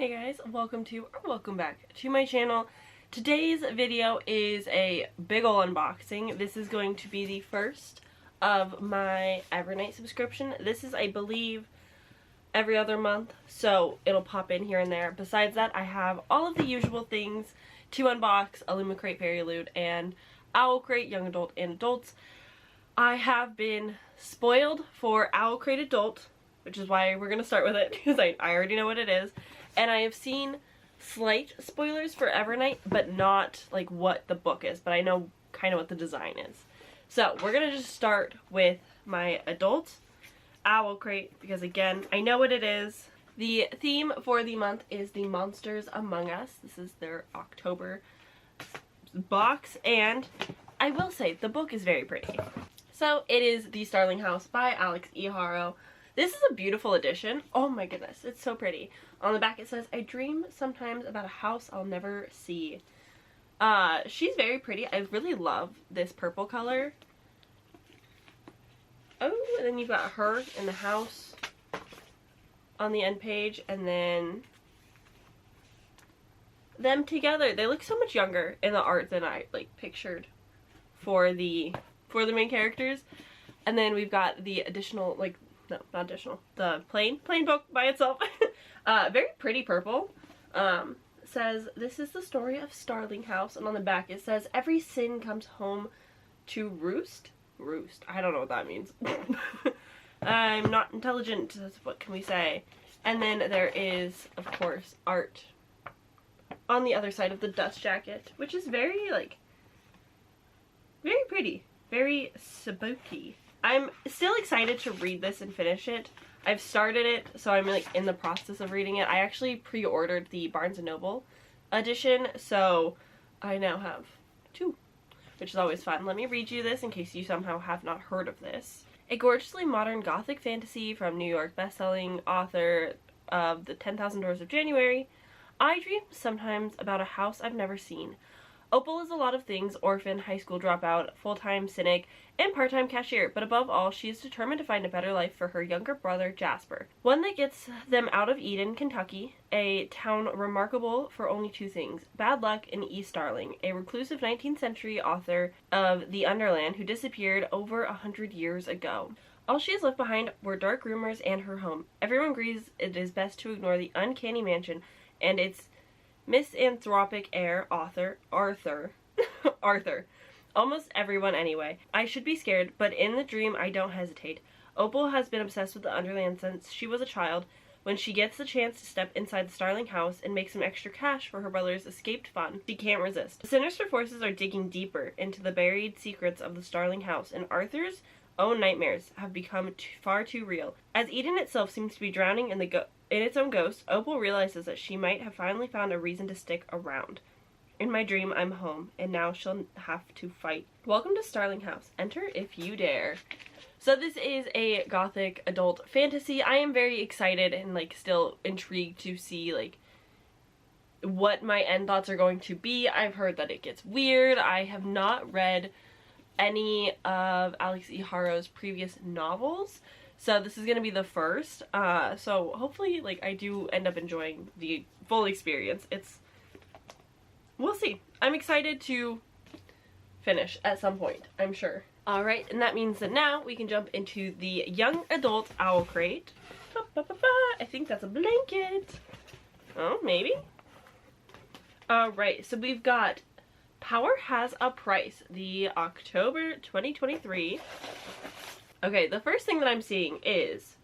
Hey guys, welcome back to my channel. Today's video is a big ol' unboxing. This is going to be the first of my Evernight subscription. This is, I believe, every other month, so it'll pop in here and there. Besides that, I have all of the usual things to unbox: illumicrate, fairyloot, and owlcrate, young adult and adults. I have been spoiled for owlcrate adult, which is why we're going to start with it, because I already know what it is. And I have seen slight spoilers for Evernight, but not like what the book is, but I know kind of what the design is. So we're going to just start with my adult owlcrate, because again, I know what it is. The theme for the month is the Monsters Among Us. This is their October box, and I will say the book is very pretty. So it is The Starling House by Alex E. Haro. This is a beautiful edition. Oh my goodness, it's so pretty. On the back it says, "I dream sometimes about a house I'll never see." She's very pretty. I really love this purple color. Oh, and then you've got her in the house on the end page, and then them together. They look so much younger in the art than I pictured for the main characters. And then we've got the additional, no, not additional, the plain book by itself. Very pretty purple. Says, "This is the story of Starling House," and on the back it says, "Every sin comes home to roost." Roost. I don't know what that means. I'm not intelligent. What can we say? And then there is, of course, art on the other side of the dust jacket, which is very, very pretty. Very spooky. I'm still excited to read this and finish it. I've started it, so I'm in the process of reading it. I actually pre-ordered the Barnes & Noble edition, so I now have two, which is always fun. Let me read you this in case you somehow have not heard of this. A gorgeously modern gothic fantasy from New York bestselling author of The 10,000 Doors of January. I dream sometimes about a house I've never seen. Opal is a lot of things: orphan, high school dropout, full-time cynic, and part-time cashier, but above all, she is determined to find a better life for her younger brother, Jasper. One that gets them out of Eden, Kentucky, a town remarkable for only two things: bad luck and East Starling, a reclusive 19th century author of the Underland who disappeared over 100 years ago. All she has left behind were dark rumors and her home. Everyone agrees it is best to ignore the uncanny mansion and its misanthropic heir, Arthur. Almost everyone anyway. I should be scared, but in the dream I don't hesitate. Opal has been obsessed with the Underland since she was a child. When she gets the chance to step inside the Starling House and make some extra cash for her brother's escaped fun, she can't resist. The sinister forces are digging deeper into the buried secrets of the Starling House, and Arthur's own nightmares have become far too real. As Eden itself seems to be drowning in its own ghost, Opal realizes that she might have finally found a reason to stick around. In my dream, I'm home, and now she'll have to fight. Welcome to Starling House. Enter if you dare. So this is a gothic adult fantasy. I am very excited and still intrigued to see what my end thoughts are going to be. I've heard that it gets weird. I have not read any of Alex E. Haro's previous novels, so this is gonna be the first. So hopefully I do end up enjoying the full experience. We'll see. I'm excited to finish at some point, I'm sure. Alright, and that means that now we can jump into the young adult owlcrate. I think that's a blanket. Oh, maybe. Alright, so we've got Power Has a Price, the October 2023. Okay, the first thing that I'm seeing is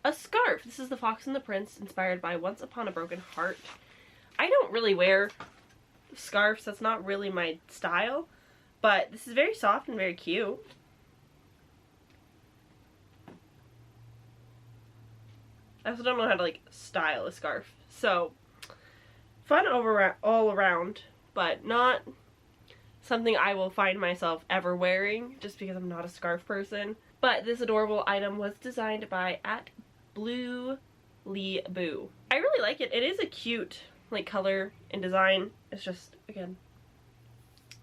a scarf. This is The Fox and the Prince, inspired by Once Upon a Broken Heart. I don't really wear scarves. That's not really my style, but this is very soft and very cute. I also don't know how to style a scarf, so fun all around, but not something I will find myself ever wearing just because I'm not a scarf person. But this adorable item was designed by @BlueLeeBoo. I really like it. It is a cute color and design. It's just, again,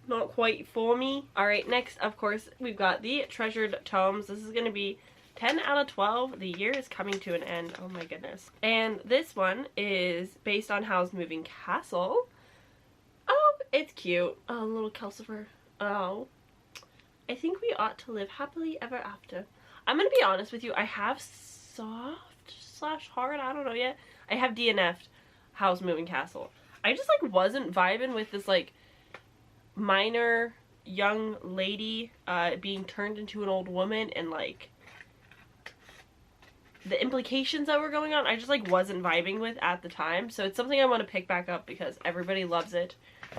not quite for me. Alright, next, of course, we've got the Treasured Tomes. This is going to be 10 out of 12. The year is coming to an end. Oh my goodness. And this one is based on Howl's Moving Castle. Oh, it's cute. Oh, little Kelsifer. Oh. I think we ought to live happily ever after. I'm gonna be honest with you. I have soft/hard, I don't know yet. I have DNF'd Howl's Moving Castle. I just like wasn't vibing with this like minor young lady being turned into an old woman, and like the implications that were going on. I just like wasn't vibing with at the time. So it's something I want to pick back up because everybody loves it.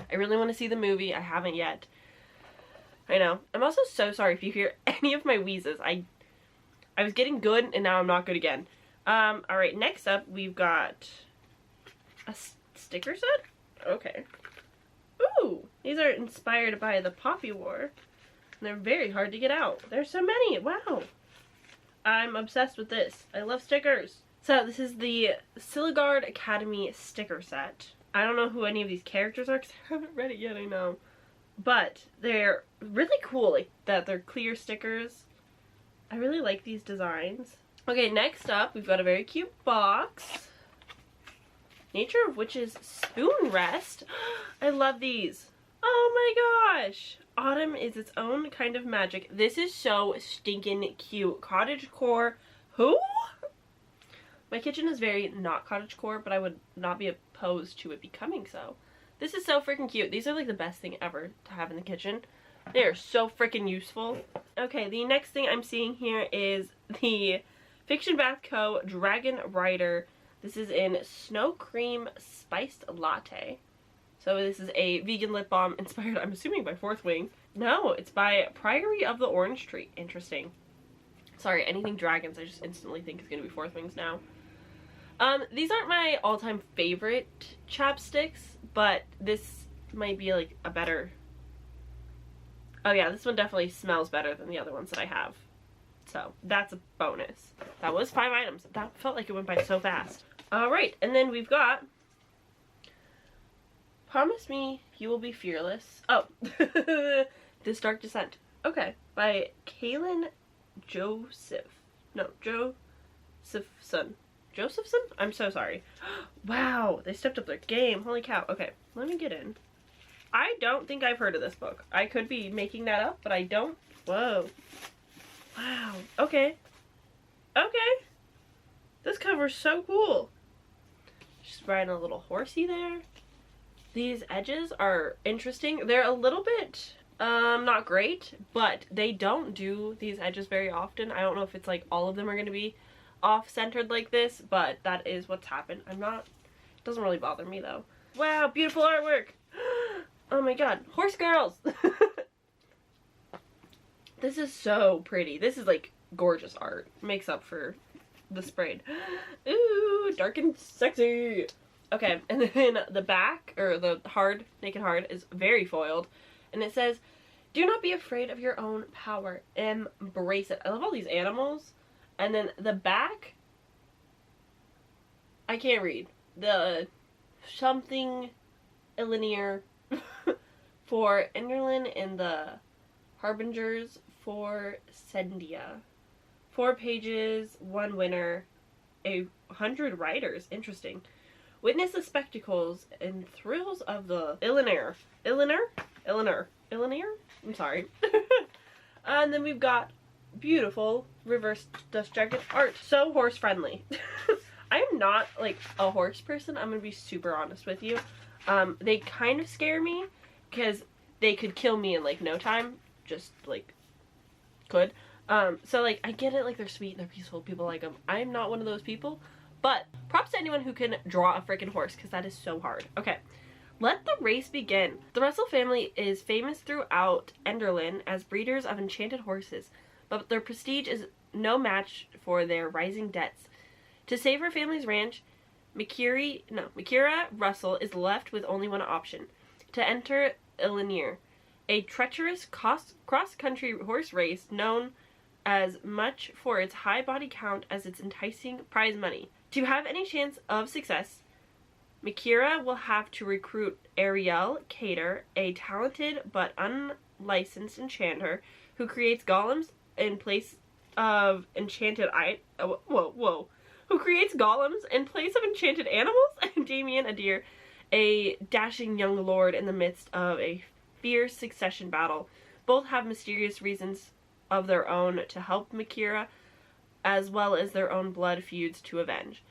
I really want to see the movie. I haven't yet. I know. I'm also so sorry if you hear any of my wheezes. I was getting good and now I'm not good again. Alright, next up we've got a sticker set? Okay. Ooh! These are inspired by the Poppy War. And they're very hard to get out. There's so many! Wow! I'm obsessed with this. I love stickers. So this is the Silligard Academy sticker set. I don't know who any of these characters are because I haven't read it yet, I know. But they're really cool, like that they're clear stickers. I really like these designs. Okay, next up we've got a very cute box. Nature of Witches Spoon Rest. I love these. Oh my gosh. Autumn is its own kind of magic. This is so stinking cute. Cottagecore. Who? My kitchen is very not cottagecore, but I would not be opposed to it becoming so. This is so freaking cute. These are like the best thing ever to have in the kitchen. They are so freaking useful. Okay, the next thing I'm seeing here is the Fiction Bath Co. Dragon Rider. This is in Snow Cream Spiced Latte. So this is a vegan lip balm inspired, I'm assuming, by Fourth Wing. No, it's by Priory of the Orange Tree. Interesting. Sorry, anything dragons, I just instantly think is going to be Fourth Wings now. These aren't my all-time favorite chapsticks, but this might be like a better... Oh yeah, this one definitely smells better than the other ones that I have. So, that's a bonus. That was 5 items. That felt like it went by so fast. Alright, and then we've got Promise Me You Will Be Fearless. Oh, This Dark Descent. Okay, by Kaylin Josephson. Josephson? I'm so sorry. Wow, they stepped up their game. Holy cow. Okay, let me get in. I don't think I've heard of this book. I could be making that up, but I don't. Whoa. Wow. Okay. Okay. This cover's so cool. She's riding a little horsey there. These edges are interesting. They're a little bit, not great, but they don't do these edges very often. I don't know if it's like all of them are going to be off-centered like this, but that is what's happened. It doesn't really bother me though. Wow, beautiful artwork. Oh my god, horse girls. This is so pretty. This is like gorgeous art. Makes up for the sprayed. Ooh, dark and sexy. Okay, and then the back, or the naked hard, is very foiled. And it says, do not be afraid of your own power. Embrace it. I love all these animals. And then the back, I can't read. The something linear for Enderlin and the Harbingers for Sendia. 4 pages, 1 winner, 100 writers. Interesting. Witness the spectacles and thrills of the Illiner. I'm sorry. And then we've got beautiful reverse dust jacket art. So horse friendly. I am not like a horse person. I'm gonna be super honest with you. They kind of scare me because they could kill me in like no time. Just like could. So like I get it, like they're sweet and they're peaceful, people like them. I'm not one of those people, but props to anyone who can draw a freaking horse because that is so hard. Okay, let the race begin. The Russell family is famous throughout Enderlin as breeders of enchanted horses, but their prestige is no match for their rising debts. To save her family's ranch, Makira Russell is left with only one option: to enter Illinier, a treacherous cross-country horse race known as much for its high body count as its enticing prize money. To have any chance of success, Makira will have to recruit Ariel Cater, a talented but unlicensed enchanter who creates golems in place of enchanted who creates golems in place of enchanted animals, and Damien, a deer, a dashing young lord in the midst of a fierce succession battle. Both have mysterious reasons of their own to help Makira, as well as their own blood feuds to avenge.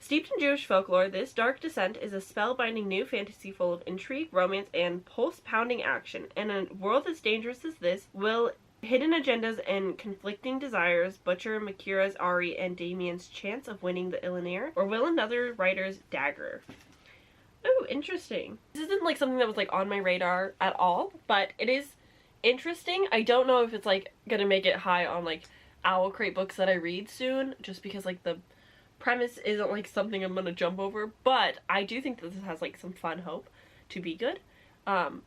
Steeped in Jewish folklore, this dark descent is a spellbinding new fantasy full of intrigue, romance, and pulse-pounding action. In a world as dangerous as this, will hidden agendas and conflicting desires butcher Makira's Ari and Damien's chance of winning the Illumicrate, or will another writer's dagger? Oh, interesting. This isn't like something that was like on my radar at all, but it is interesting. I don't know if it's like gonna make it high on like owlcrate books that I read soon, just because like the premise isn't like something I'm gonna jump over, but I do think that this has like some fun hope to be good,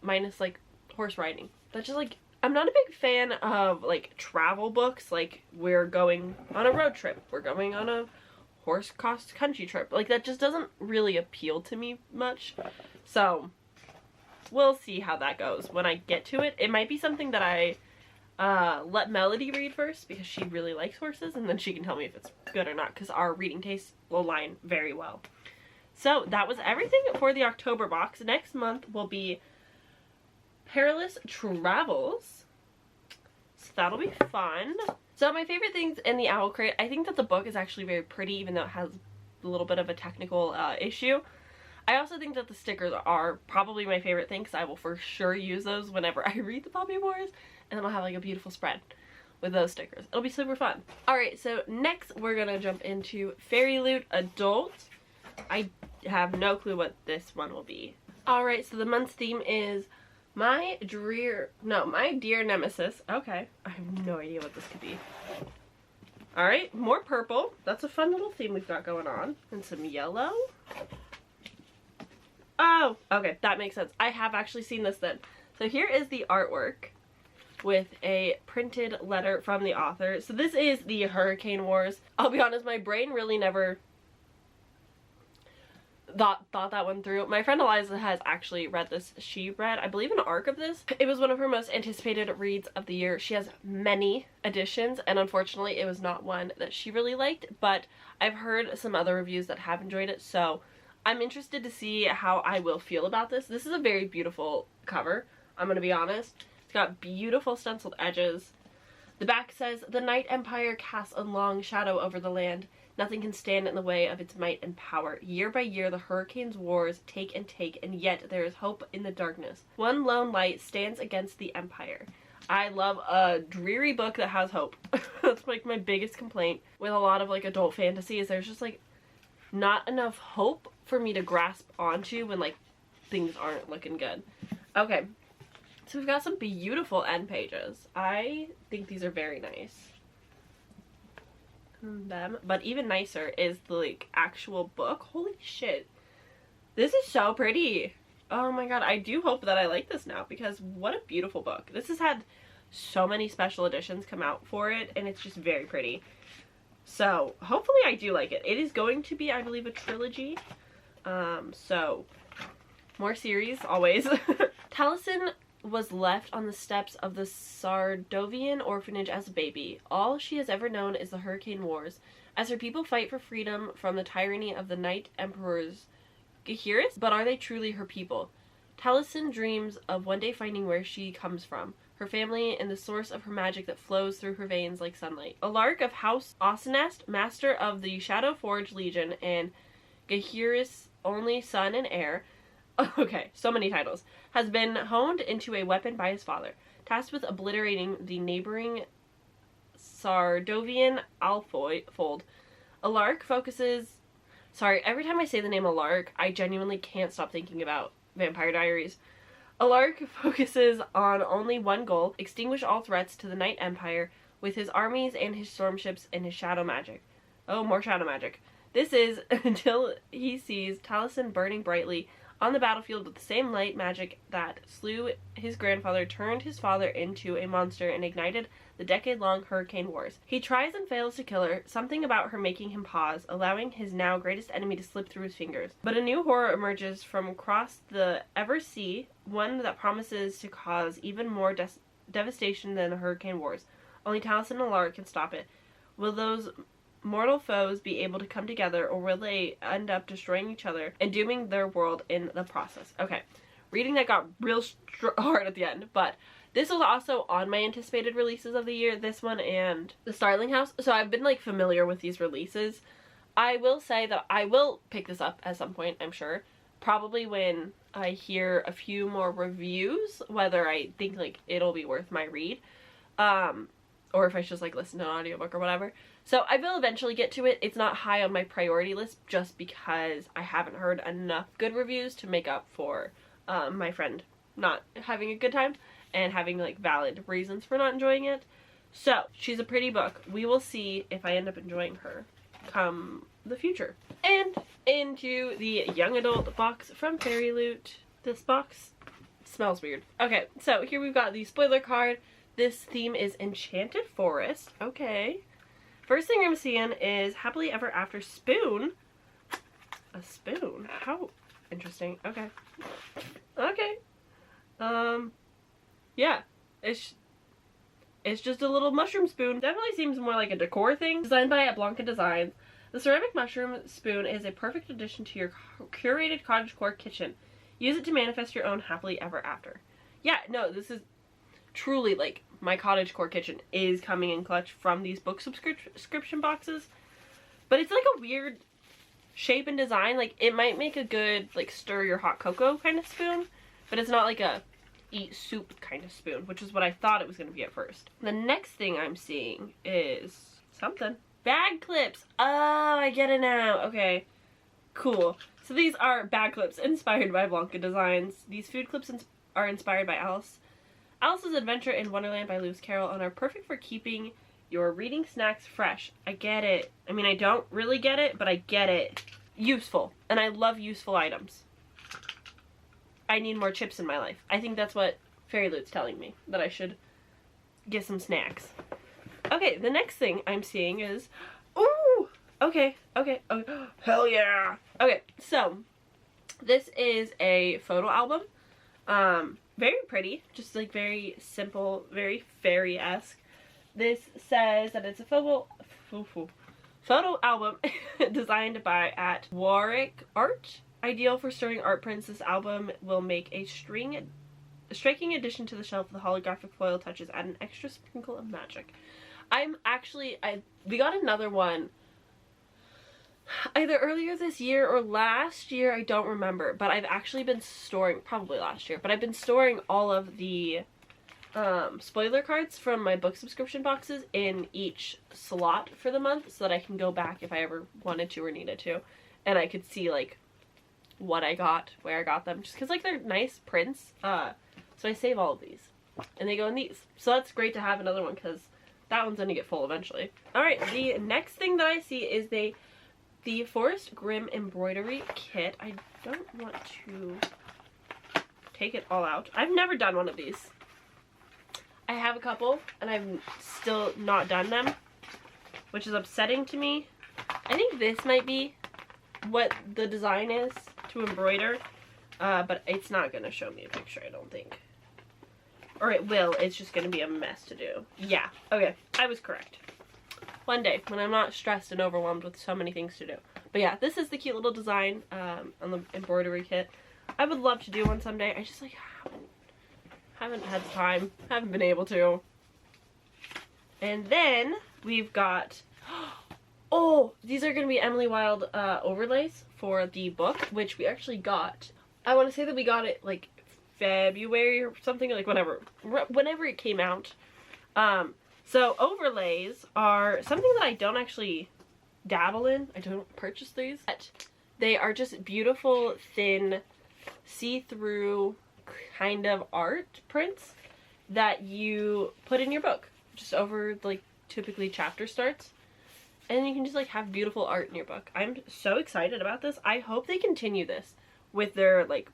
minus like horse riding. That's just like, I'm not a big fan of like travel books, like we're going on a road trip, we're going on a horse cross country trip, like that just doesn't really appeal to me much. So we'll see how that goes when I get to it. It might be something that I let Melody read first, because she really likes horses, and then she can tell me if it's good or not, because our reading tastes will align very well. So that was everything for the October box. Next month will be Perilous Travels, so that'll be fun. So my favorite things in the owlcrate, I think that the book is actually very pretty, even though it has a little bit of a technical issue. I also think that the stickers are probably my favorite thing, because I will for sure use those whenever I read the Poppy Wars, and then I'll have like a beautiful spread with those stickers. It'll be super fun. Alright, so next we're gonna jump into Fairyloot Adult. I have no clue what this one will be. Alright, so the month's theme is my dear nemesis. Okay, I have no idea what this could be. Alright, more purple. That's a fun little theme we've got going on. And some yellow. Oh, okay, that makes sense. I have actually seen this then. So here is the artwork with a printed letter from the author. So this is the Hurricane Wars. I'll be honest, my brain really never thought that one through. My friend Eliza has actually read this. She read, I believe, an arc of this. It was one of her most anticipated reads of the year. She has many editions, and unfortunately it was not one that she really liked, but I've heard some other reviews that have enjoyed it, so I'm interested to see how I will feel about this. This is a very beautiful cover, I'm gonna be honest. It's got beautiful stenciled edges. The back says, "The Night Empire casts a long shadow over the land. Nothing can stand in the way of its might and power. Year by year the hurricane's wars take and take, and yet there is hope in the darkness. One lone light stands against the empire." I love a dreary book that has hope. That's like my biggest complaint with a lot of like adult fantasy, is there's just like not enough hope for me to grasp onto when like things aren't looking good. Okay, so we've got some beautiful end pages. I think these are very nice. But even nicer is the like actual book. Holy shit, this is so pretty. Oh my god, I do hope that I like this now, because what a beautiful book. This has had so many special editions come out for it, and it's just very pretty. So hopefully I do like it. It is going to be, I believe, a trilogy. So more series always. Taliesin was left on the steps of the Sardovian orphanage as a baby. All she has ever known is the Hurricane Wars, as her people fight for freedom from the tyranny of the Night Emperor's Gahiris. But are they truly her people? Taliesin dreams of one day finding where she comes from, her family, and the source of her magic that flows through her veins like sunlight. A lark of House Austenest, master of the Shadow Forge Legion, and Gahiris' only son and heir, okay, so many titles, has been honed into a weapon by his father, tasked with obliterating the neighboring Sardovian Alfold. Alark focuses... Sorry, every time I say the name Alark, I genuinely can't stop thinking about Vampire Diaries. Alark focuses on only one goal: extinguish all threats to the Night Empire with his armies and his storm ships and his shadow magic. Oh, more shadow magic. This is until he sees Taliesin burning brightly on the battlefield with the same light magic that slew his grandfather, turned his father into a monster, and ignited the decade-long Hurricane Wars. He tries and fails to kill her, something about her making him pause, allowing his now greatest enemy to slip through his fingers. But a new horror emerges from across the Eversea, one that promises to cause even more devastation than the Hurricane Wars. Only Taliesin and Alara can stop it. Will those mortal foes be able to come together, or will they end up destroying each other and dooming their world in the process? Okay, reading that got real hard at the end, but this was also on my anticipated releases of the year, this one and The Starling House, so I've been like familiar with these releases. I will say that I will pick this up at some point, I'm sure. Probably when I hear a few more reviews, whether I think like it'll be worth my read, or if I just like listen to an audiobook or whatever. So I will eventually get to it. It's not high on my priority list just because I haven't heard enough good reviews to make up for my friend not having a good time and having like valid reasons for not enjoying it. So she's a pretty book. We will see if I end up enjoying her come the future. And into the young adult box from Fairyloot. This box smells weird. Okay, so here we've got the spoiler card. This theme is Enchanted Forest. Okay. First thing I'm seeing is Happily Ever After spoon. A spoon? How interesting. Okay. Okay. Yeah. It's just a little mushroom spoon. Definitely seems more like a decor thing. Designed by Blanca Designs. The ceramic mushroom spoon is a perfect addition to your curated cottagecore kitchen. Use it to manifest your own happily ever after. Yeah, no, this is truly like my cottagecore kitchen is coming in clutch from these book subscription boxes. But it's like a weird shape and design. Like it might make a good like stir your hot cocoa kind of spoon, but it's not like a eat soup kind of spoon, which is what I thought it was going to be at first. The next thing I'm seeing is something. Bag clips. Oh, I get it now. Okay, cool. So these are bag clips inspired by Blanca Designs. These food clips are inspired by Alice's Adventure in Wonderland by Lewis Carroll and are perfect for keeping your reading snacks fresh. I get it. I mean, I don't really get it, but I get it. Useful. And I love useful items. I need more chips in my life. I think that's what Fairyloot's telling me, that I should get some snacks. Okay, the next thing I'm seeing is, ooh, okay, hell yeah. Okay, so this is a photo album, very pretty, just like very simple, very fairy-esque. This says that it's a photo album designed by at Warwick Art. Ideal for stirring art prints, this album will make a striking addition to the shelf. The holographic foil touches add an extra sprinkle of magic. We got another one either earlier this year or last year, I don't remember, but I've actually been storing, probably last year, but I've been storing all of the spoiler cards from my book subscription boxes in each slot for the month so that I can go back if I ever wanted to or needed to, and I could see like what I got, where I got them, just because like they're nice prints. So I save all of these and they go in these, so that's great to have another one because that one's gonna get full eventually. Alright, the next thing that I see is the Forest Grimm embroidery kit. I don't want to take it all out. I've never done one of these. I have a couple and I've still not done them, which is upsetting to me. I think this might be what the design is to embroider, but it's not gonna show me a picture, I don't think. Or it will, it's just gonna be a mess to do. Yeah, okay, I was correct. One day, when I'm not stressed and overwhelmed with so many things to do. But yeah, this is the cute little design on the embroidery kit. I would love to do one someday. I just like haven't had time, haven't been able to. And then we've got, oh, these are gonna be Emily Wilde overlays for the book, which we actually got. I want to say that we got it like February or something, like whenever it came out. So overlays are something that I don't actually dabble in. I don't purchase these. But they are just beautiful, thin, see-through kind of art prints that you put in your book. Just over like typically chapter starts. And you can just like have beautiful art in your book. I'm so excited about this. I hope they continue this with their like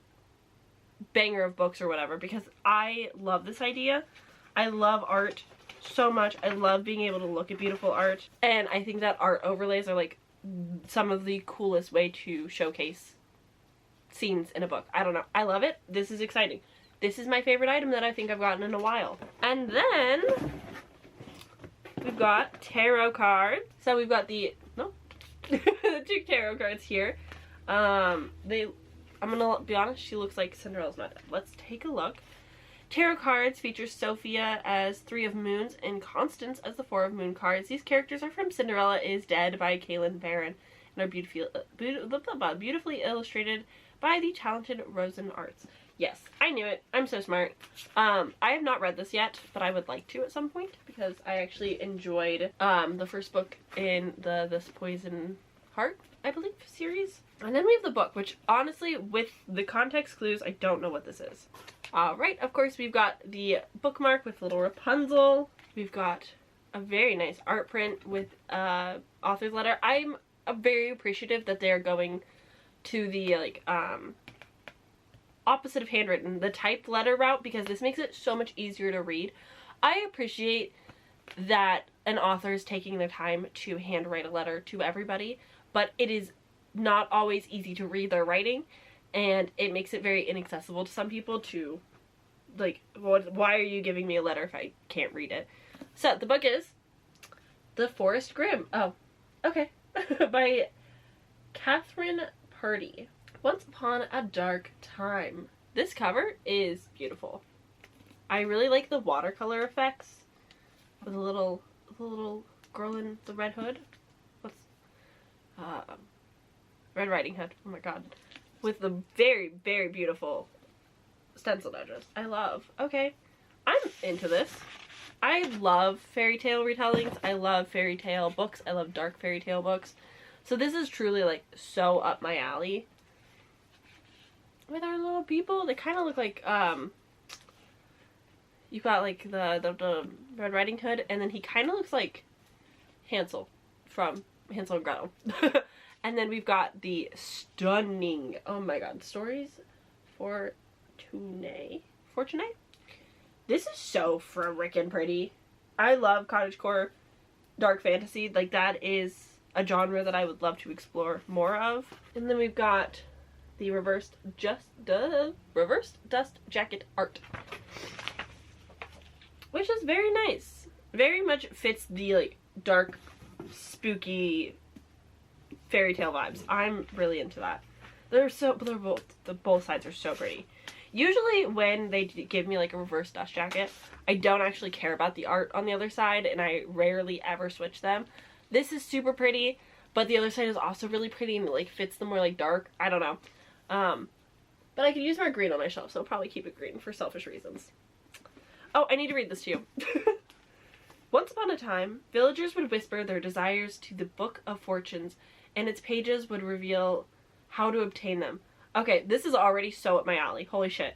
banger of books or whatever, because I love this idea. I love art so much. I love being able to look at beautiful art, and I think that art overlays are like some of the coolest way to showcase scenes in a book. I don't know. I love it. This is exciting. This is my favorite item that I think I've gotten in a while. And then we've got tarot cards. So we've got the, no, the 2 tarot cards here. I'm gonna be honest, she looks like Cinderella's not dead. Let's take a look. Tarot cards features Sophia as 3 of Moons and Constance as the 4 of Moon cards. These characters are from Cinderella is Dead by Kaylin Barron and are beautifully illustrated by the talented Rosen Arts. Yes, I knew it. I'm so smart. I have not read this yet, but I would like to at some point because I actually enjoyed the first book in the This Poison Heart, I believe, series. And then we have the book, which honestly, with the context clues, I don't know what this is. Alright, of course we've got the bookmark with little Rapunzel. We've got a very nice art print with author's letter. I'm very appreciative that they're going to the like opposite of handwritten, the typed letter route, because this makes it so much easier to read. I appreciate that an author is taking their time to handwrite a letter to everybody, but it is not always easy to read their writing, and it makes it very inaccessible to some people to, like, why are you giving me a letter if I can't read it? So, the book is The Forest Grimm. Oh, okay. By Catherine Purdy. Once Upon a Dark Time. This cover is beautiful. I really like the watercolor effects with the little girl in the red hood. What's Red Riding Hood. Oh my god. With the very, very beautiful stenciled edges. I love. Okay. I'm into this. I love fairy tale retellings. I love fairy tale books. I love dark fairy tale books. So this is truly like so up my alley. With our little people, they kind of look like you've got like the Red Riding Hood, and then he kind of looks like Hansel from Hansel and Gretel. And then we've got the stunning, oh my god, Stories for Fortune. This is so frickin' pretty. I love cottagecore dark fantasy. Like, that is a genre that I would love to explore more of. And then we've got the reversed dust jacket art, which is very nice. Very much fits the like dark, spooky fairy tale vibes. I'm really into that. Both sides are so pretty. Usually when they give me like a reverse dust jacket, I don't actually care about the art on the other side, and I rarely ever switch them. This is super pretty, but the other side is also really pretty, and it like fits the more like dark. I don't know. But I could use more green on my shelf, so I'll probably keep it green for selfish reasons. Oh, I need to read this to you. Once upon a time, villagers would whisper their desires to the Book of Fortunes, and its pages would reveal how to obtain them. Okay, this is already so up my alley. Holy shit.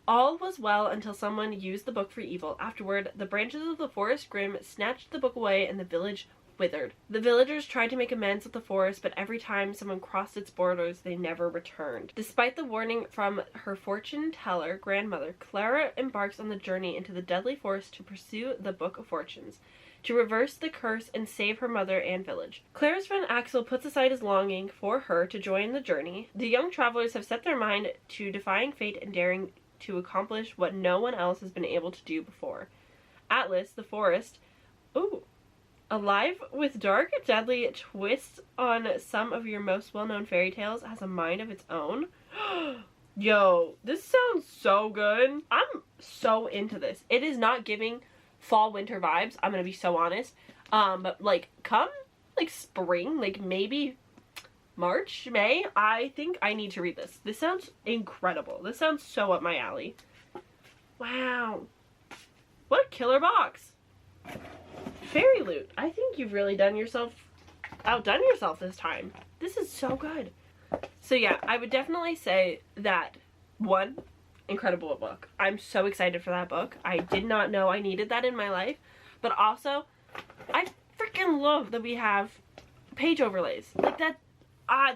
All was well until someone used the book for evil. Afterward, the branches of the Forest Grimm snatched the book away, and the village withered. The villagers tried to make amends with the forest, but every time someone crossed its borders, they never returned. Despite the warning from her fortune-teller grandmother, Clara embarks on the journey into the deadly forest to pursue the Book of Fortunes, to reverse the curse and save her mother and village. Clara's friend Axel puts aside his longing for her to join the journey. The young travelers have set their mind to defying fate and daring to accomplish what no one else has been able to do before. Atlas, the forest, alive with dark, deadly twists on some of your most well-known fairy tales, has a mind of its own. Yo, this sounds so good. I'm so into this. It is not giving fall winter vibes, I'm gonna be so honest. But like come like spring, like maybe March, May, I think I need to read this. This sounds incredible. This sounds so up my alley. Wow. What a killer box. Fairyloot. I think you've really outdone yourself this time. This is so good. So yeah, I would definitely say that, one, incredible book. I'm so excited for that book. I did not know I needed that in my life. But also, I freaking love that we have page overlays. Like that,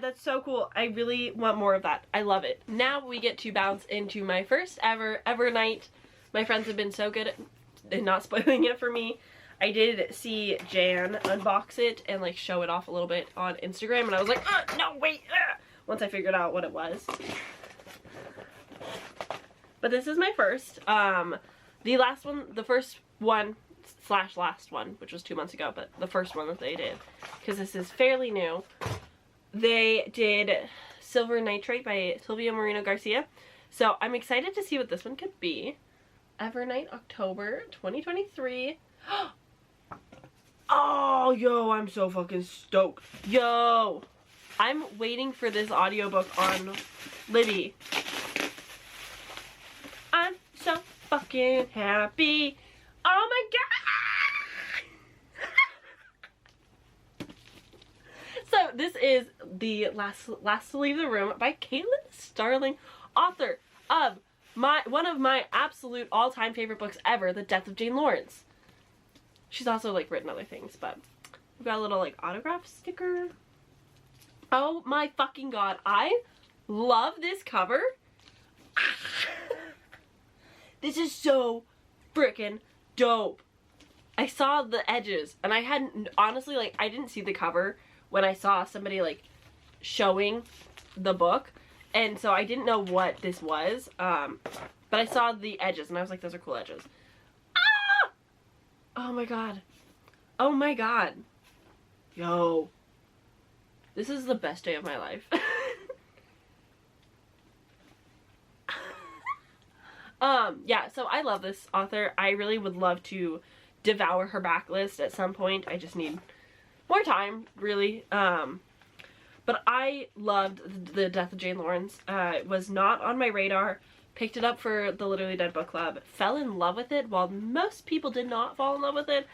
that's so cool. I really want more of that. I love it. Now we get to bounce into my first ever Evernight. My friends have been so good at not spoiling it for me. I did see Jan unbox it and like show it off a little bit on Instagram, and I was like, no, wait, once I figured out what it was. But this is my first. The first one slash last one, which was 2 months ago, but the first one that they did, because this is fairly new. They did Silver Nitrate by Silvia Moreno Garcia. So I'm excited to see what this one could be. Evernight, October 2023. Oh, yo, I'm so fucking stoked. Yo, I'm waiting for this audiobook on Libby. I'm so fucking happy. Oh my god. So this is the last to leave the room by Caitlin Starling, author of one of my absolute all-time favorite books ever, The Death of Jane Lawrence. She's also like written other things, but we've got a little like autograph sticker. Oh my fucking god, I love this cover. This is so freaking dope. I saw the edges and I hadn't, honestly, like, I didn't see the cover when I saw somebody like showing the book, and so I didn't know what this was, but I saw the edges and I was like, those are cool edges. Ah! Oh my god. Oh my god. Yo. This is the best day of my life. Yeah, so I love this author. I really would love to devour her backlist at some point. I just need more time, really. But I loved The Death of Jane Lawrence. It was not on my radar. Picked it up for the Literally Dead book club. Fell in love with it, while most people did not fall in love with it.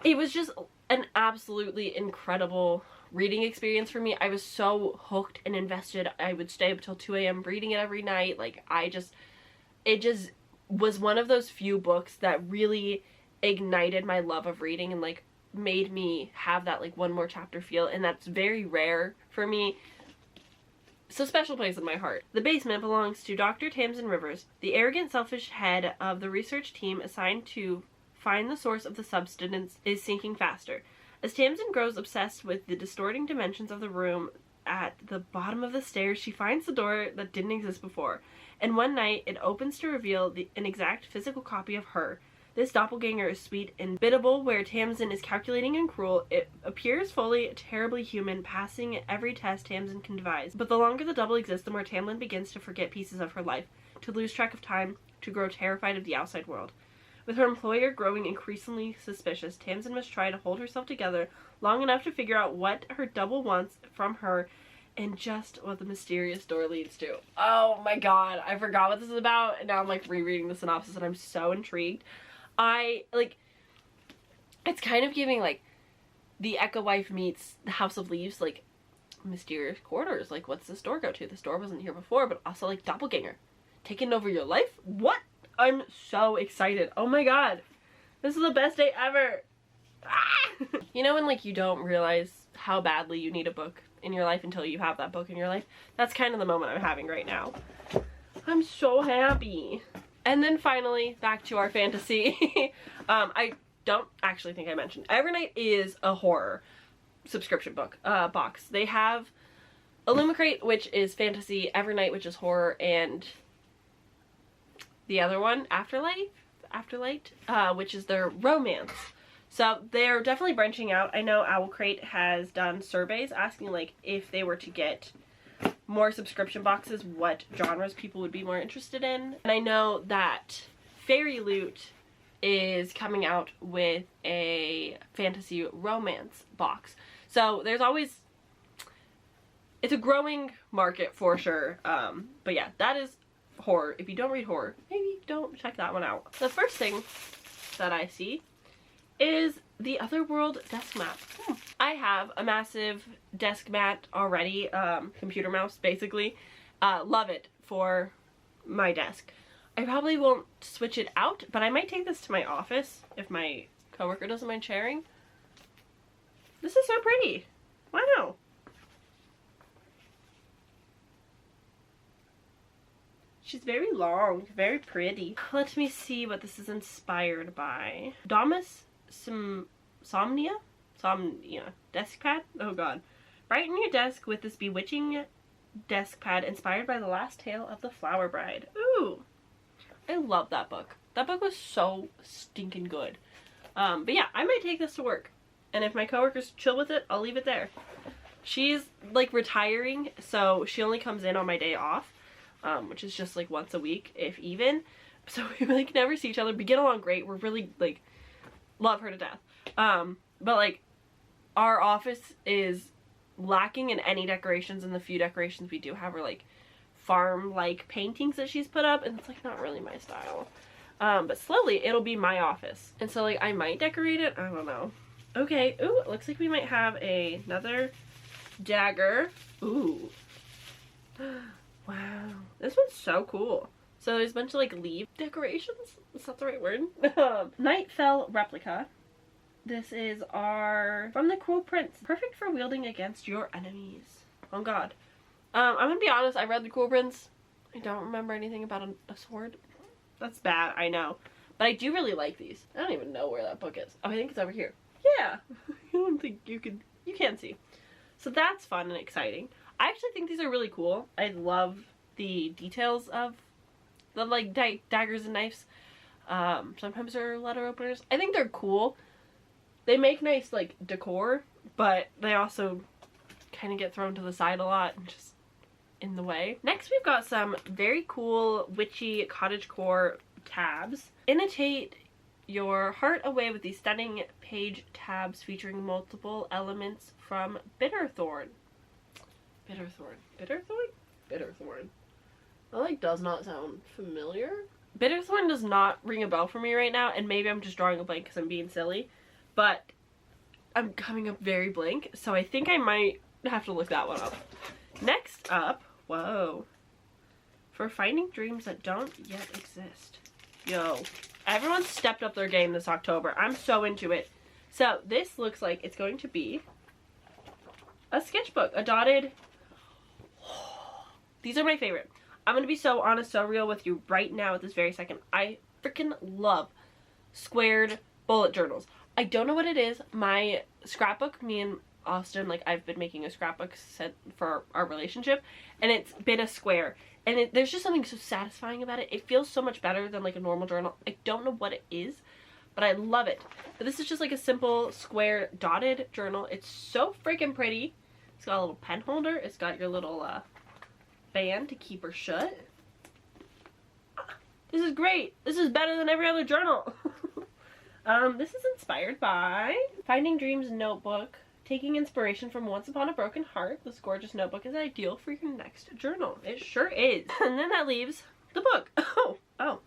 It was just an absolutely incredible reading experience for me. I was so hooked and invested. I would stay up till 2 a.m. reading it every night. Like, it just was one of those few books that really ignited my love of reading and like made me have that like one more chapter feel, and that's very rare for me. So special place in my heart. The basement belongs to Dr. Tamsin Rivers, the arrogant, selfish head of the research team assigned to find the source of the substance is sinking faster. As Tamsin grows obsessed with the distorting dimensions of the room at the bottom of the stairs, she finds the door that didn't exist before. And one night, it opens to reveal an exact physical copy of her. This doppelganger is sweet and biddable, where Tamsin is calculating and cruel. It appears fully, terribly human, passing every test Tamsin can devise. But the longer the double exists, the more Tamlin begins to forget pieces of her life, to lose track of time, to grow terrified of the outside world. With her employer growing increasingly suspicious, Tamsin must try to hold herself together long enough to figure out what her double wants from her, and just what the mysterious door leads to. Oh my god, I forgot what this is about, and now I'm like rereading the synopsis and I'm so intrigued. It's kind of giving like the Echo Wife meets the House of Leaves, like mysterious quarters. Like, what's this door go to? This door wasn't here before, but also like doppelganger. Taking over your life? What? I'm so excited. Oh my god. This is the best day ever. Ah! You know when like you don't realize how badly you need a book in your life until you have that book in your life? That's kind of the moment I'm having right now. I'm so happy. And then finally, back to our fantasy. I don't actually think I mentioned, Evernight is a horror subscription book box. They have illumicrate, which is fantasy, Evernight, which is horror, and the other one, Afterlight, which is their romance. So they're definitely branching out. I know owlcrate has done surveys asking like if they were to get more subscription boxes, what genres people would be more interested in. And I know that fairyloot is coming out with a fantasy romance box. So there's always, it's a growing market for sure. But yeah, that is horror. If you don't read horror, maybe don't check that one out. The first thing that I see is the Otherworld desk mat. I have a massive desk mat already, computer mouse basically. Love it for my desk. I probably won't switch it out, but I might take this to my office if my coworker doesn't mind sharing. This is so pretty. Wow. She's very long, very pretty. Let me see what this is inspired by. Domus Somnia desk pad. Oh god. Brighten your desk with this bewitching desk pad inspired by the last tale of the Flower Bride. Ooh. I love that book. That book was so stinking good. But yeah, I might take this to work. And if my coworkers chill with it, I'll leave it there. She's like retiring, so she only comes in on my day off, which is just like once a week, if even. So we like never see each other. We get along great. We're really like love her to death. But like our office is lacking in any decorations, and the few decorations we do have are like farm-like paintings that she's put up, and it's like not really my style. But slowly it'll be my office, and so like I might decorate it. I don't know. Okay. Ooh, it looks like we might have another dagger. Ooh. Wow. This one's so cool. So there's a bunch of like leaf decorations. Is that the right word? Nightfell replica. This is our From the Cruel Prince. Perfect for wielding against your enemies. Oh god. I'm gonna be honest, I read The Cruel Prince. I don't remember anything about a sword. That's bad, I know. But I do really like these. I don't even know where that book is. Oh, I think it's over here. Yeah. I don't think you can't see. So that's fun and exciting. I actually think these are really cool. I love the details of the like daggers and knives. Sometimes they're letter openers. I think they're cool. They make nice like decor, but they also kind of get thrown to the side a lot and just in the way. Next we've got some very cool witchy cottagecore tabs. Annotate your heart away with these stunning page tabs featuring multiple elements from Bitterthorn. Bitterthorn. Bitterthorn? Bitterthorn. That like does not sound familiar. Bitterthorn does not ring a bell for me right now, and maybe I'm just drawing a blank because I'm being silly, but I'm coming up very blank, so I think I might have to look that one up. Next up, whoa, for finding dreams that don't yet exist. Yo, everyone stepped up their game this October. I'm so into it. So this looks like it's going to be a sketchbook, a dotted. These are my favorite. I'm gonna be so honest, so real with you right now at this very second. I freaking love squared bullet journals. I don't know what it is. My scrapbook, me and Austin, like I've been making a scrapbook set for our relationship, and it's been a square, and there's just something so satisfying about it. It feels so much better than like a normal journal. I don't know what it is, but I love it. But this is just like a simple square dotted journal. It's so freaking pretty. It's got a little pen holder. It's got your little band to keep her shut. This is great. This is better than every other journal. This is inspired by Finding Dreams notebook. Taking inspiration from Once Upon a Broken Heart, this gorgeous notebook is ideal for your next journal. It sure is. And then that leaves the book. Oh.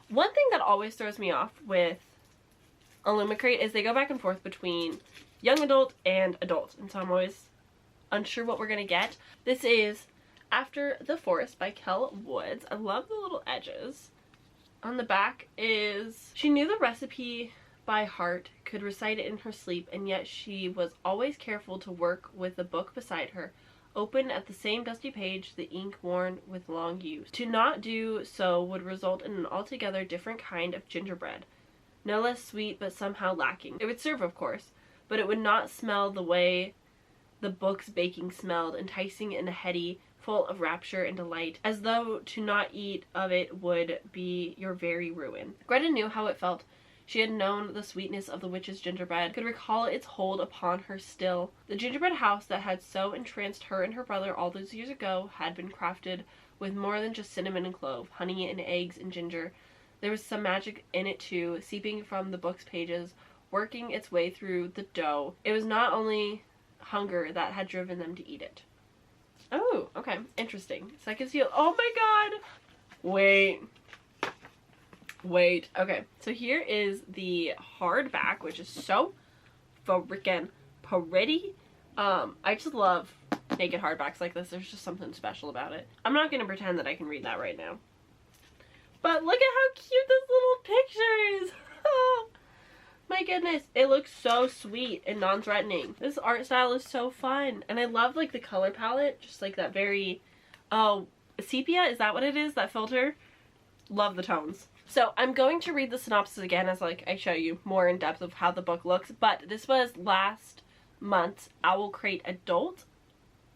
One thing that always throws me off with illumicrate is they go back and forth between young adult and adult. And so I'm always unsure what we're gonna get. This is After the Forest by Kel Woods. I love the little edges. On the back is, she knew the recipe by heart, could recite it in her sleep, and yet she was always careful to work with the book beside her, open at the same dusty page, the ink worn with long use. To not do so would result in an altogether different kind of gingerbread, no less sweet but somehow lacking. It would serve, of course, but it would not smell the way the book's baking smelled, enticing and heady, full of rapture and delight, as though to not eat of it would be your very ruin. Greta knew how it felt. She had known the sweetness of the witch's gingerbread, could recall its hold upon her still. The gingerbread house that had so entranced her and her brother all those years ago had been crafted with more than just cinnamon and clove, honey and eggs and ginger. There was some magic in it too, seeping from the book's pages, working its way through the dough. It was not only hunger that had driven them to eat it. Oh, okay, interesting. Second seal. Oh my god! Wait. Okay, so here is the hardback, which is so freaking pretty. I just love naked hardbacks like this. There's just something special about it. I'm not gonna pretend that I can read that right now. But look at how cute this little picture is! Oh my goodness, it looks so sweet and non-threatening. This art style is so fun, and I love like the color palette, just like that very, sepia, is that what it is? That filter? Love the tones. So I'm going to read the synopsis again as like I show you more in depth of how the book looks, but this was last month's Owlcrate Adult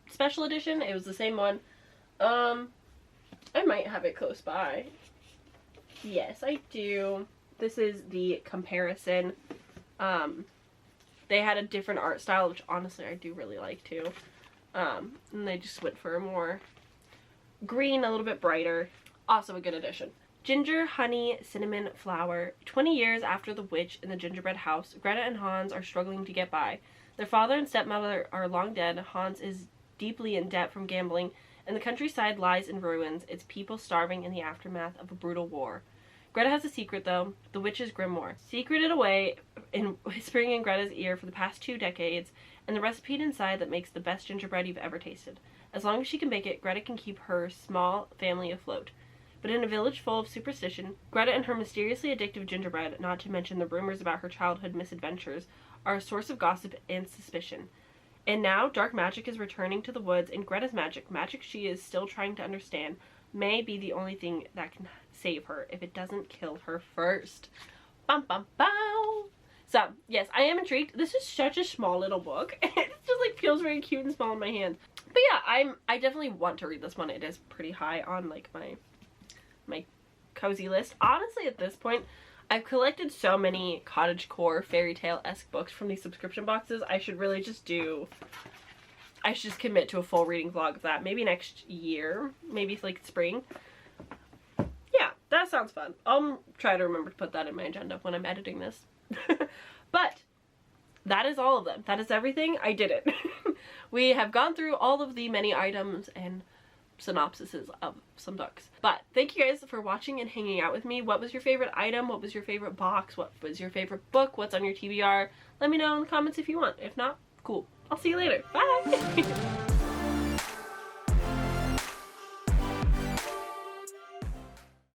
Special Edition. It was the same one. I might have it close by. Yes, I do. This is the comparison. They had a different art style, which honestly I do really like too. And they just went for a more green, a little bit brighter. Also a good addition. Ginger, honey, cinnamon, flour. 20 years after the witch in the gingerbread house, Greta and Hans are struggling to get by. Their father and stepmother are long dead. Hans is deeply in debt from gambling, and the countryside lies in ruins, its people starving in the aftermath of a brutal war. Greta has a secret, though, the witch's grimoire. Secreted away in whispering in Greta's ear for the past 2 decades, and the recipe inside that makes the best gingerbread you've ever tasted. As long as she can bake it, Greta can keep her small family afloat. But in a village full of superstition, Greta and her mysteriously addictive gingerbread, not to mention the rumors about her childhood misadventures, are a source of gossip and suspicion. And now, dark magic is returning to the woods, and Greta's magic she is still trying to understand, may be the only thing that can save her if it doesn't kill her first. Bum bum bow! So, yes, I am intrigued. This is such a small little book. It just like feels very cute and small in my hand. But yeah, I definitely want to read this one. It is pretty high on like my cozy list. Honestly, at this point, I've collected so many cottagecore fairy tale-esque books from these subscription boxes. I should really just commit to a full reading vlog of that. Maybe next year. Maybe like spring. Yeah, that sounds fun. I'll try to remember to put that in my agenda when I'm editing this. But that is all of them. That is everything. I did it. We have gone through all of the many items and synopsises of some books. But thank you guys for watching and hanging out with me. What was your favorite item? What was your favorite box? What was your favorite book? What's on your TBR? Let me know in the comments if you want. If not, cool. I'll see you later. Bye!